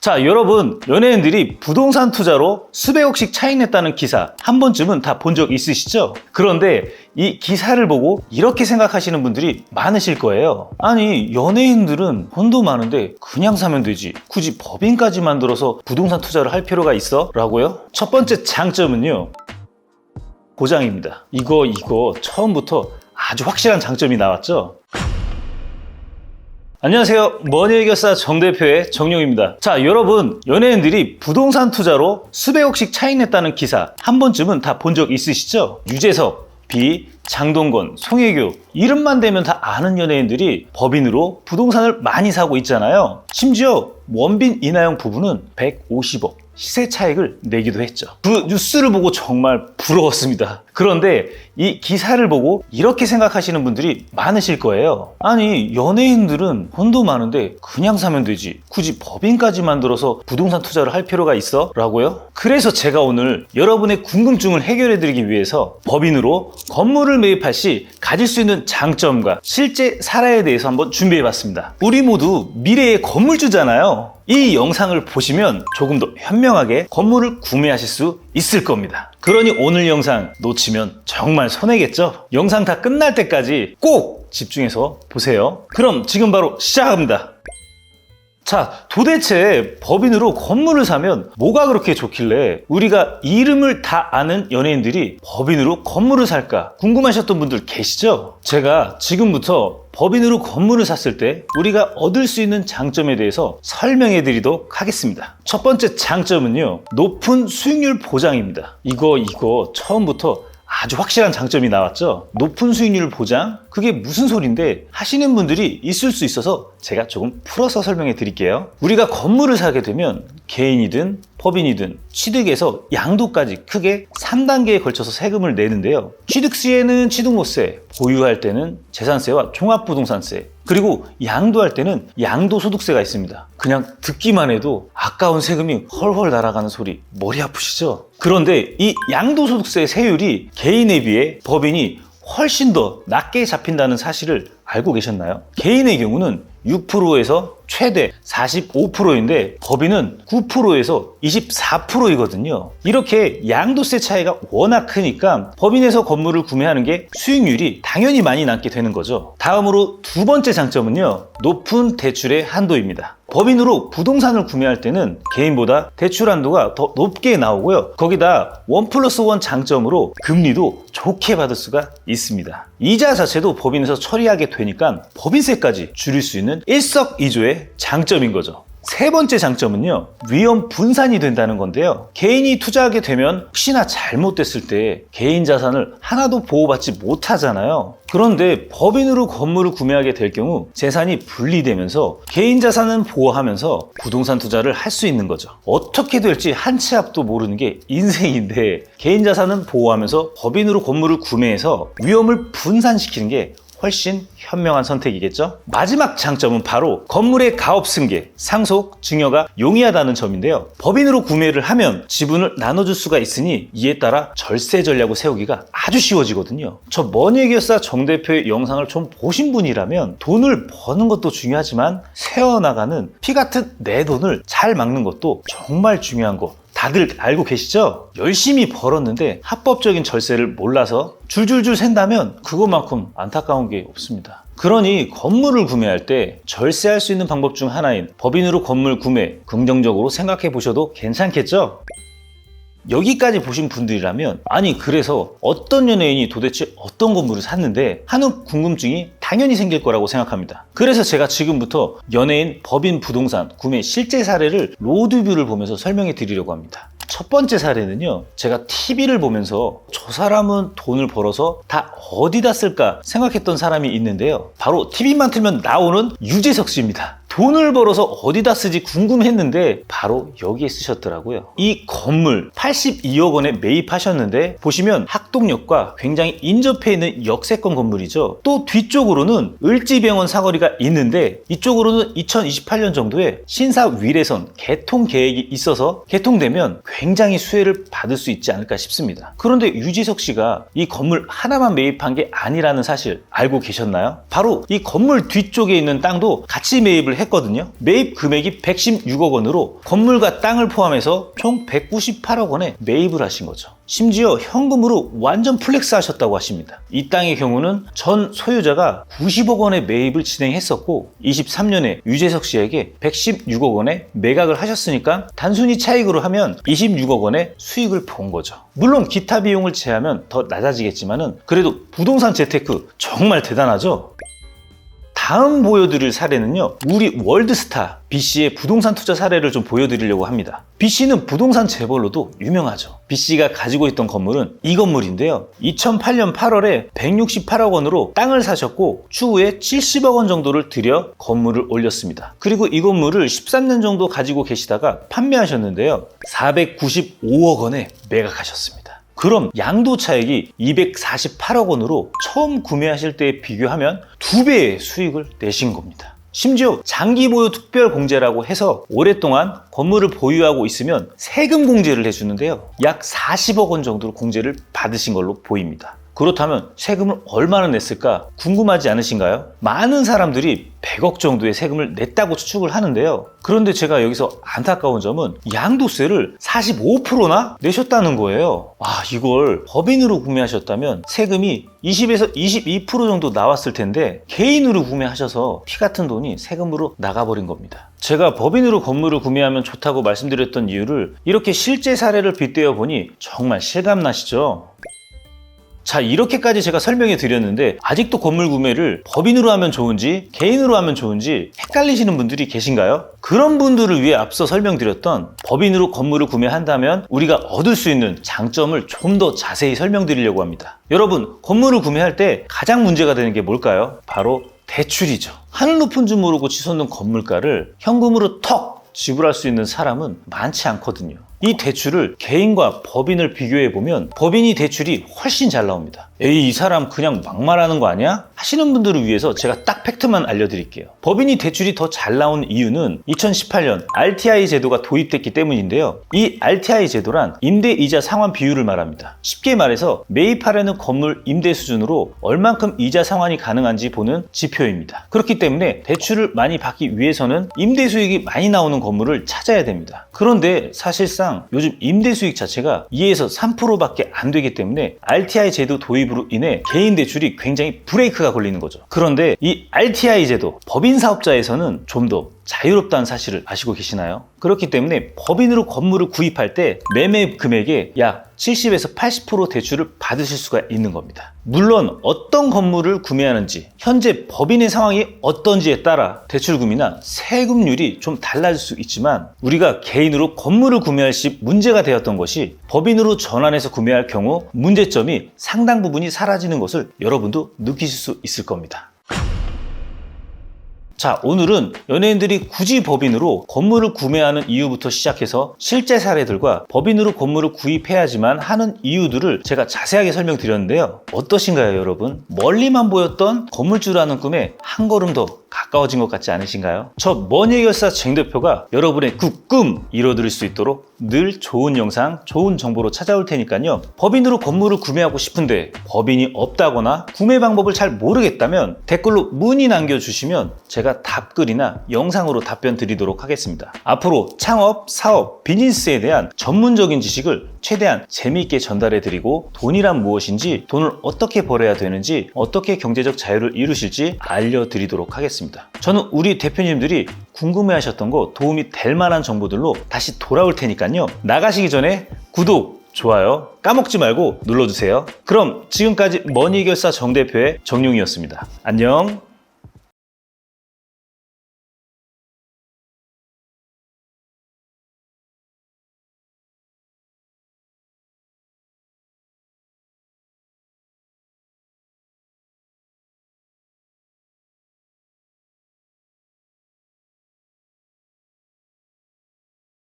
자, 여러분, 연예인들이 부동산 투자로 수백억씩 차익 냈다는 기사 한 번쯤은 다 본 적 있으시죠? 그런데 이 기사를 보고 이렇게 생각하시는 분들이 많으실 거예요. 아니, 연예인들은 돈도 많은데 그냥 사면 되지, 굳이 법인까지 만들어서 부동산 투자를 할 필요가 있어? 라고요? 첫 번째 장점은요, 보장입니다. 이거 처음부터 아주 확실한 장점이 나왔죠? 안녕하세요. 머니해결사 정대표의 정용입니다. 자, 여러분, 연예인들이 부동산 투자로 수백억씩 차익 냈다는 기사 한 번쯤은 다 본 적 있으시죠? 유재석, 비, 장동건, 송혜교, 이름만 대면 다 아는 연예인들이 법인으로 부동산을 많이 사고 있잖아요. 심지어 원빈, 이나영 부부는 150억 시세 차익을 내기도 했죠. 그 뉴스를 보고 정말 부러웠습니다. 그런데 이 기사를 보고 이렇게 생각하시는 분들이 많으실 거예요. 아니, 연예인들은 돈도 많은데 그냥 사면 되지, 굳이 법인까지 만들어서 부동산 투자를 할 필요가 있어? 라고요? 그래서 제가 오늘 여러분의 궁금증을 해결해 드리기 위해서 법인으로 건물을 매입할 시 가질 수 있는 장점과 실제 사례에 대해서 한번 준비해 봤습니다. 우리 모두 미래의 건물주잖아요. 이 영상을 보시면 조금 더 현명하게 건물을 구매하실 수 있을 겁니다. 그러니 오늘 영상 놓치면 정말 손해겠죠? 영상 다 끝날 때까지 꼭 집중해서 보세요. 그럼 지금 바로 시작합니다. 자, 도대체 법인으로 건물을 사면 뭐가 그렇게 좋길래 우리가 이름을 다 아는 연예인들이 법인으로 건물을 살까 궁금하셨던 분들 계시죠? 제가 지금부터 법인으로 건물을 샀을 때 우리가 얻을 수 있는 장점에 대해서 설명해 드리도록 하겠습니다. 첫 번째 장점은요, 높은 수익률 보장입니다. 이거 처음부터 아주 확실한 장점이 나왔죠? 높은 수익률 보장? 그게 무슨 소린데 하시는 분들이 있을 수 있어서 제가 조금 풀어서 설명해 드릴게요. 우리가 건물을 사게 되면 개인이든 법인이든 취득에서 양도까지 크게 3단계에 걸쳐서 세금을 내는데요. 취득 시에는 취득세세, 보유할 때는 재산세와 종합부동산세, 그리고 양도할 때는 양도소득세가 있습니다. 그냥 듣기만 해도 아까운 세금이 헐헐 날아가는 소리 머리 아프시죠? 그런데 이 양도소득세 세율이 개인에 비해 법인이 훨씬 더 낮게 잡힌다는 사실을 알고 계셨나요? 개인의 경우는 6%에서 최대 45%인데 법인은 9%에서 24%이거든요. 이렇게 양도세 차이가 워낙 크니까 법인에서 건물을 구매하는 게 수익률이 당연히 많이 남게 되는 거죠. 다음으로 두 번째 장점은요, 높은 대출의 한도입니다. 법인으로 부동산을 구매할 때는 개인보다 대출 한도가 더 높게 나오고요. 거기다 1+1 장점으로 금리도 좋게 받을 수가 있습니다. 이자 자체도 법인에서 처리하게 되니까 법인세까지 줄일 수 있는 일석이조의 장점인 거죠. 세 번째 장점은요, 위험 분산이 된다는 건데요. 개인이 투자하게 되면 혹시나 잘못됐을 때 개인 자산을 하나도 보호받지 못하잖아요. 그런데 법인으로 건물을 구매하게 될 경우 재산이 분리되면서 개인 자산은 보호하면서 부동산 투자를 할 수 있는 거죠. 어떻게 될지 한 치 앞도 모르는 게 인생인데 개인 자산은 보호하면서 법인으로 건물을 구매해서 위험을 분산시키는 게 훨씬 현명한 선택이겠죠? 마지막 장점은 바로 건물의 가업 승계, 상속, 증여가 용이하다는 점인데요. 법인으로 구매를 하면 지분을 나눠줄 수가 있으니 이에 따라 절세 전략을 세우기가 아주 쉬워지거든요. 저 머니해결사 정 대표의 영상을 좀 보신 분이라면 돈을 버는 것도 중요하지만 새어나가는 피 같은 내 돈을 잘 막는 것도 정말 중요한 거 다들 알고 계시죠? 열심히 벌었는데 합법적인 절세를 몰라서 줄줄줄 샌다면 그것만큼 안타까운 게 없습니다. 그러니 건물을 구매할 때 절세할 수 있는 방법 중 하나인 법인으로 건물 구매 긍정적으로 생각해 보셔도 괜찮겠죠? 여기까지 보신 분들이라면 아니, 그래서 어떤 연예인이 도대체 어떤 건물을 샀는데 하는 궁금증이 당연히 생길 거라고 생각합니다. 그래서 제가 지금부터 연예인 법인 부동산 구매 실제 사례를 로드뷰를 보면서 설명해 드리려고 합니다. 첫 번째 사례는요, 제가 TV를 보면서 저 사람은 돈을 벌어서 다 어디다 쓸까 생각했던 사람이 있는데요. 바로 TV만 틀면 나오는 유재석 씨입니다. 돈을 벌어서 어디다 쓰지 궁금했는데 바로 여기에 쓰셨더라고요. 이 건물 82억 원에 매입하셨는데 보시면 학동역과 굉장히 인접해 있는 역세권 건물이죠. 또 뒤쪽으로는 을지병원 사거리가 있는데 이쪽으로는 2028년 정도에 신사 위례선 개통 계획이 있어서 개통되면 굉장히 수혜를 받을 수 있지 않을까 싶습니다. 그런데 유재석 씨가 이 건물 하나만 매입한 게 아니라는 사실 알고 계셨나요? 바로 이 건물 뒤쪽에 있는 땅도 같이 매입을 했고 했거든요. 매입 금액이 116억 원으로 건물과 땅을 포함해서 총 198억 원에 매입을 하신 거죠. 심지어 현금으로 완전 플렉스 하셨다고 하십니다. 이 땅의 경우는 전 소유자가 90억 원의 매입을 진행했었고 23년에 유재석 씨에게 116억 원에 매각을 하셨으니까 단순히 차익으로 하면 26억 원의 수익을 본 거죠. 물론 기타 비용을 제하면 더 낮아지겠지만은 그래도 부동산 재테크 정말 대단하죠? 다음 보여드릴 사례는요, 우리 월드스타 B씨의 부동산 투자 사례를 좀 보여드리려고 합니다. B씨는 부동산 재벌로도 유명하죠. B씨가 가지고 있던 건물은 이 건물인데요. 2008년 8월에 168억 원으로 땅을 사셨고 추후에 70억 원 정도를 들여 건물을 올렸습니다. 그리고 이 건물을 13년 정도 가지고 계시다가 판매하셨는데요. 495억 원에 매각하셨습니다. 그럼 양도 차익이 248억 원으로 처음 구매하실 때에 비교하면 2배의 수익을 내신 겁니다. 심지어 장기 보유 특별 공제라고 해서 오랫동안 건물을 보유하고 있으면 세금 공제를 해주는데요. 약 40억 원 정도로 공제를 받으신 걸로 보입니다. 그렇다면 세금을 얼마나 냈을까 궁금하지 않으신가요? 많은 사람들이 100억 정도의 세금을 냈다고 추측을 하는데요. 그런데 제가 여기서 안타까운 점은 양도세를 45%나 내셨다는 거예요. 이걸 법인으로 구매하셨다면 세금이 20에서 22% 정도 나왔을 텐데 개인으로 구매하셔서 피 같은 돈이 세금으로 나가버린 겁니다. 제가 법인으로 건물을 구매하면 좋다고 말씀드렸던 이유를 이렇게 실제 사례를 빗대어 보니 정말 실감나시죠? 자, 이렇게까지 제가 설명해 드렸는데 아직도 건물 구매를 법인으로 하면 좋은지 개인으로 하면 좋은지 헷갈리시는 분들이 계신가요? 그런 분들을 위해 앞서 설명드렸던 법인으로 건물을 구매한다면 우리가 얻을 수 있는 장점을 좀 더 자세히 설명드리려고 합니다. 여러분, 건물을 구매할 때 가장 문제가 되는 게 뭘까요? 바로 대출이죠. 하늘 높은 줄 모르고 치솟는 건물가를 현금으로 턱 지불할 수 있는 사람은 많지 않거든요. 이 대출을 개인과 법인을 비교해보면 법인이 대출이 훨씬 잘 나옵니다. 에이, 이 사람 그냥 막말하는 거 아니야? 하시는 분들을 위해서 제가 딱 팩트만 알려드릴게요. 법인이 대출이 더 잘 나온 이유는 2018년 RTI 제도가 도입됐기 때문인데요. 이 RTI 제도란 임대이자 상환 비율을 말합니다. 쉽게 말해서 매입하려는 건물 임대 수준으로 얼만큼 이자 상환이 가능한지 보는 지표입니다. 그렇기 때문에 대출을 많이 받기 위해서는 임대 수익이 많이 나오는 건물을 찾아야 됩니다. 그런데 사실상 요즘 임대 수익 자체가 2에서 3%밖에 안 되기 때문에 RTI 제도 도입으로 인해 개인 대출이 굉장히 브레이크가 걸리는 거죠. 그런데 이 RTI 제도, 법인 사업자에서는 좀 더 자유롭다는 사실을 아시고 계시나요? 그렇기 때문에 법인으로 건물을 구입할 때 매매 금액의 약 70에서 80% 대출을 받으실 수가 있는 겁니다. 물론 어떤 건물을 구매하는지, 현재 법인의 상황이 어떤지에 따라 대출금이나 세금률이 좀 달라질 수 있지만 우리가 개인으로 건물을 구매할 시 문제가 되었던 것이 법인으로 전환해서 구매할 경우 문제점이 상당 부분이 사라지는 것을 여러분도 느끼실 수 있을 겁니다. 자, 오늘은 연예인들이 굳이 법인으로 건물을 구매하는 이유부터 시작해서 실제 사례들과 법인으로 건물을 구입해야지만 하는 이유들을 제가 자세하게 설명드렸는데요. 어떠신가요, 여러분? 멀리만 보였던 건물주라는 꿈에 한 걸음 더 가까워진 것 같지 않으신가요? 저 머니해결사 정 대표가 여러분의 그 꿈 이뤄드릴 수 있도록 늘 좋은 영상, 좋은 정보로 찾아올 테니까요. 법인으로 건물을 구매하고 싶은데 법인이 없다거나 구매 방법을 잘 모르겠다면 댓글로 문의 남겨주시면 제가 답글이나 영상으로 답변 드리도록 하겠습니다. 앞으로 창업, 사업, 비즈니스에 대한 전문적인 지식을 최대한 재미있게 전달해 드리고 돈이란 무엇인지, 돈을 어떻게 벌어야 되는지, 어떻게 경제적 자유를 이루실지 알려드리도록 하겠습니다. 저는 우리 대표님들이 궁금해하셨던 거 도움이 될 만한 정보들로 다시 돌아올 테니까요. 나가시기 전에 구독, 좋아요 까먹지 말고 눌러주세요. 그럼 지금까지 머니해결사 정 대표의 정용이었습니다. 안녕.